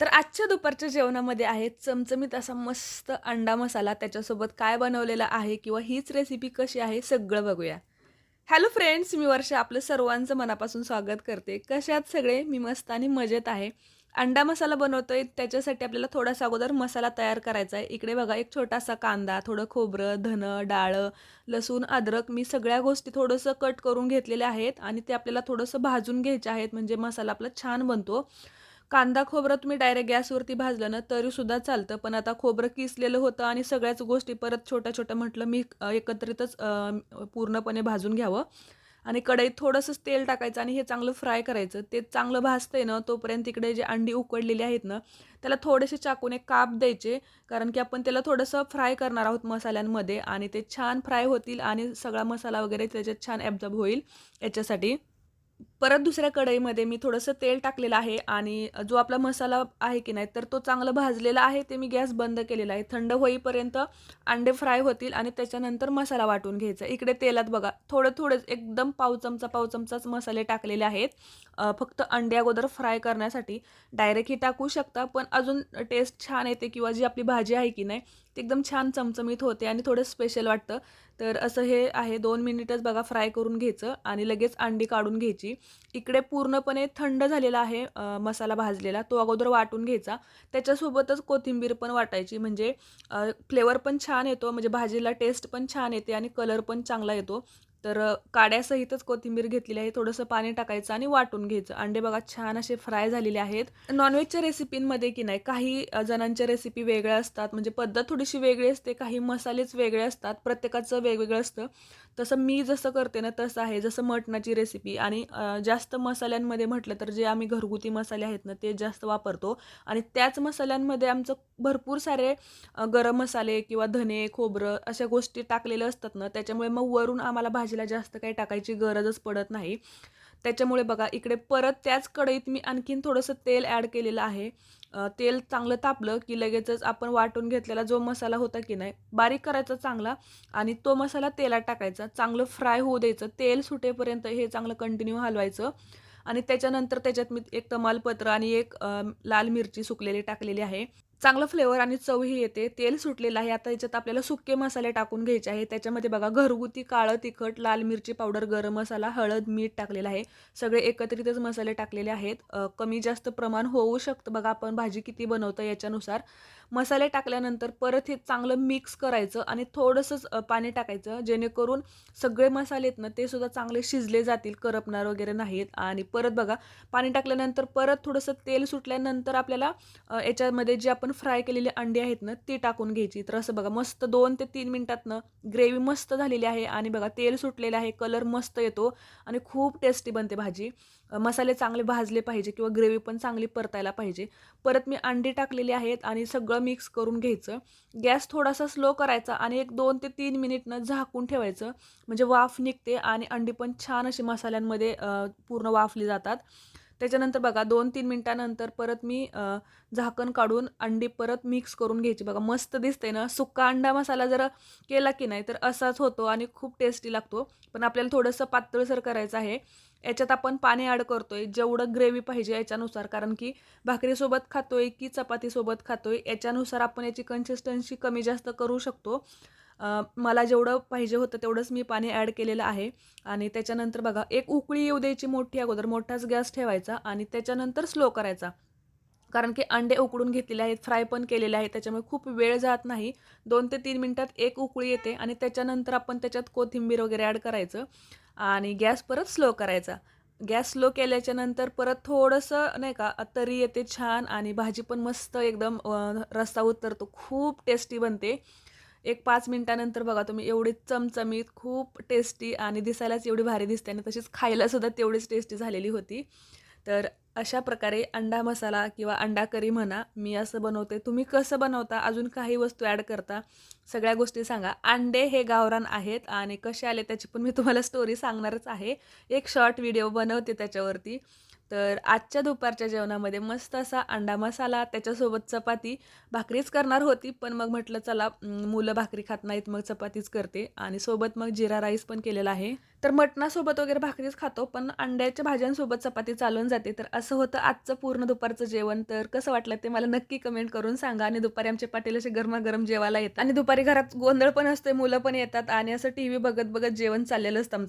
तर आजच्या दुपारच्या जेवणामध्ये आहे चमचमीत असा मस्त अंडा मसाला. त्याच्यासोबत काय बनवलेलं आहे किंवा हीच रेसिपी कशी आहे सगळं बघूया. हॅलो फ्रेंड्स, मी वर्षा आपलं सर्वांचं मनापासून स्वागत करते. कसे आहात सगळे? मी मस्त आणि मजेत आहे. अंडा मसाला बनवतोय त्याच्यासाठी आपल्याला थोडासा अगोदर मसाला तयार करायचा आहे. इकडे बघा एक छोटासा कांदा, थोडं खोबरं, धनं, डाळं, लसूण, अद्रक मी सगळ्या गोष्टी थोडंसं कट करून घेतलेल्या आहेत आणि ते आपल्याला थोडंसं भाजून घ्यायचे आहेत म्हणजे मसाला आपला छान बनतो. कांदा, खोबरं तुम्ही डायरेक्ट गॅसवरती भाजलं ना तरीसुद्धा चालतं. पण आता खोबरं किसलेलं होतं आणि सगळ्याच गोष्टी परत छोट्या-छोट्या म्हटलं मी एकत्रितच पूर्णपणे भाजून घ्यावं आणि कढईत थोडंसंच तेल टाकायचं आणि हे चांगलं फ्राय करायचं. ते चांगलं भाजतंय ना तोपर्यंत इकडे जे अंडी उकडलेली आहेत ना, त्याला थोडेसे चाकूने काप द्यायचे. कारण की आपण त्याला थोडंसं फ्राय करणार आहोत मसाल्यांमध्ये आणि ते छान फ्राय होतील आणि सगळा मसाला वगैरे त्याच्यात छान ॲब्झॉर्ब होईल याच्यासाठी. परत दुसऱ्या कढईमध्ये मी थोडंसं तेल टाकलेलं आहे आणि जो आपला मसाला आहे की नाही, तर तो चांगला भाजलेला आहे. ते मी गॅस बंद केलेला आहे. थंड होईपर्यंत अंडे फ्राय होतील आणि त्याच्यानंतर मसाला वाटून घ्यायचा. इकडे तेलात बघा थोडं एकदम पाव चमचाच मसाले टाकलेले आहेत. फक्त अंडे अगोदर फ्राय करण्यासाठी. डायरेक्टही टाकू शकता, पण अजून टेस्ट छान येते किंवा जी आपली भाजी आहे की नाही, ती एकदम छान चमचमीत होते आणि थोडं स्पेशल वाटतं. तर असं हे आहे 2 मिनिटच बघा फ्राय करून घ्यायचं आणि लगेच अंडी काढून घ्यायची. इकडे पूर्णपणे थंड झालेला आहे मसाला भाजलेला, तो अगोदर वाटून घ्यायचा. त्याच्यासोबतच कोथिंबीर पण वाटायची म्हणजे फ्लेवर पण छान येतो, म्हणजे भाजीला टेस्ट पण छान येते आणि कलर पण चांगला येतो. तर काड्यासहितच कोथिंबीर घेतलेली आहे. थोडंसं पाणी टाकायचं आणि वाटून घ्यायचं. अंडे बघा छान असे फ्राय झालेले आहेत. नॉनव्हेजच्या रेसिपींमध्ये की नाही काही जणांच्या रेसिपी वेगळ्या असतात, म्हणजे पद्धत थोडीशी वेगळी असते. काही मसालेच वेगळे असतात. प्रत्येकाचं वेगवेगळं असतं. तसं मी जसं करते ना तसं आहे. जसं मटणाची रेसिपी आणि जास्त मसाल्यांमध्ये म्हटलं तर जे आम्ही घरगुती मसाले आहेत ना ते जास्त वापरतो आणि त्याच मसाल्यांमध्ये आमचं भरपूर सारे गरम मसाले किंवा धने, खोबरं अशा गोष्टी टाकलेल्या असतात ना, त्याच्यामुळे मग वरून आम्हाला भाजीला जास्त काही टाकायची गरजच पडत नाही. त्याच्यामुळे बघा इकडे परत त्याच कढईत मी आणखीन थोडंसं तेल ॲड केलेलं आहे. तेल चांगलं तापलं की लगेचच आपण वाटून घेतलेला जो मसाला होता की नाही, बारीक करायचा चांगला आणि तो मसाला तेलात टाकायचा. चांगलं फ्राय होऊ द्यायचं. तेल सुटेपर्यंत हे चांगलं कंटिन्यू हलवायचं आणि त्याच्यानंतर त्याच्यात मी एक तमालपत्र आणि एक लाल मिरची सुकलेली टाकलेली आहे. चांगलं फ्लेवर आणि चवही येते. तेल सुटलेलं आहे. आता याच्यात आपल्याला सुके मसाले टाकून घ्यायचे आहे. त्याच्यामध्ये बघा घरगुती काळं तिखट, लाल मिरची पावडर, गरम मसाला, हळद, मीठ टाकलेलं आहे. सगळे एकत्रितच मसाले टाकलेले आहेत. कमी जास्त प्रमाण होऊ शकतं बघा आपण भाजी किती बनवतो याच्यानुसार. मसाले टाकल्यानंतर परत हे चांगलं मिक्स करायचं आणि थोडंसंच पाणी टाकायचं जेणेकरून सगळे मसाले आहेत ना ते सुद्धा चांगले शिजले जातील, करपणार वगैरे नाहीत. आणि परत बघा पाणी टाकल्यानंतर परत थोडंसं तेल सुटल्यानंतर आपल्याला याच्यामध्ये जी आपण फ्राय केलेली अंडी आहेत ना ती टाकून घ्यायची. तर असं बघा मस्त 2 ते 3 मिनिटातनं ग्रेव्ही मस्त झालेली आहे आणि बघा तेल सुटलेलं आहे, कलर मस्त येतो आणि खूप टेस्टी बनते भाजी. मसाले चांगले भाजले पाहिजे किंवा ग्रेव्ही पण चांगली परतायला पाहिजे. परत मी अंडी टाकलेली आहेत आणि सगळं मिक्स करून घ्यायचं. गॅस थोडासा स्लो करायचा आणि एक 2 ते 3 मिनिटनं झाकून ठेवायचं. म्हणजे वाफ निघते आणि अंडी पण छान अशी मसाल्यांमध्ये पूर्ण वाफली जातात. त्याच्यानंतर बघा 2-3 मिनिटानंतर परत मी झाकण काढून अंडी परत मिक्स करून घ्यायची. बघा मस्त दिसते ना. सुक्का अंडा मसाला जर केला की नाही तर असाच होतो आणि खूप टेस्टी लागतो. पण आपल्याला थोडंसं पातळसर करायचं आहे. याच्यात आपण पाणी ॲड करतोय जेवढं ग्रेव्ही पाहिजे याच्यानुसार, कारण की भाकरीसोबत खातोय की चपातीसोबत खातोय याच्यानुसार आपण याची कन्सिस्टन्सी कमी जास्त करू शकतो. मला जेवढं पाहिजे होतं तेवढंच मी पाणी ॲड केलेलं आहे आणि त्याच्यानंतर बघा एक उकळी येऊ द्यायची मोठी अगोदर, मोठाच गॅस ठेवायचा आणि त्याच्यानंतर स्लो करायचा. कारण की अंडे उकडून घेतलेले आहेत, फ्राय पण केलेले आहेत, त्याच्यामुळे खूप वेळ जात नाही. 2 ते 3 मिनिटात एक उकळी येते आणि त्याच्यानंतर आपण त्याच्यात कोथिंबीर वगैरे ॲड करायचं आणि गॅस परत स्लो करायचा. गॅस स्लो केल्याच्यानंतर परत थोडंसं नाही का तरी येते छान आणि भाजी पण मस्त एकदम रस्सा उतरतो. खूप टेस्टी बनते. एक 5 मिनिटानंतर बघा तुम्ही एवढी चमचमीत, खूप टेस्टी आणि दिसायलाच एवढी भारी दिसते आणि तशीच खायलासुद्धा तेवढीच टेस्टी झालेली होती. तर अशा प्रकारे अंडा मसाला किंवा अंडा करी म्हणा, मी असं बनवते. तुम्ही कसं बनवता? अजून काही वस्तू ॲड करता? सगळ्या गोष्टी सांगा. अंडे हे गावरान आहेत आणि कसे आले त्याची पण मी तुम्हाला स्टोरी सांगणारच आहे. एक शॉर्ट व्हिडिओ बनवते त्याच्यावरती. तर आजच्या दुपारच्या जेवणामध्ये मस्त असा अंडा मसाला, त्याच्यासोबत चपाती. भाकरीच करणार होती, पण मग म्हटलं चला मुलं भाकरी खात नाहीत, मग चपातीच करते आणि सोबत मग जीरा राईस पण केलेला आहे. तर मटणासोबत वगैरे भाकरीच खातो, पण अंड्याच्या भाज्यांसोबत चपाती चालून जाते. तर असं होतं आजचं पूर्ण दुपारचं जेवण. तर कसं वाटलं ते मला नक्की कमेंट करून सांगा आणि दुपारी आमचे पाटील असे गरमागरम जेवायला येतात आणि दुपारी घरात गोंधळ पण असते, मुलं पण येतात आणि असं टीव्ही बघत-बघत जेवण चाललेलं असतं आमचं.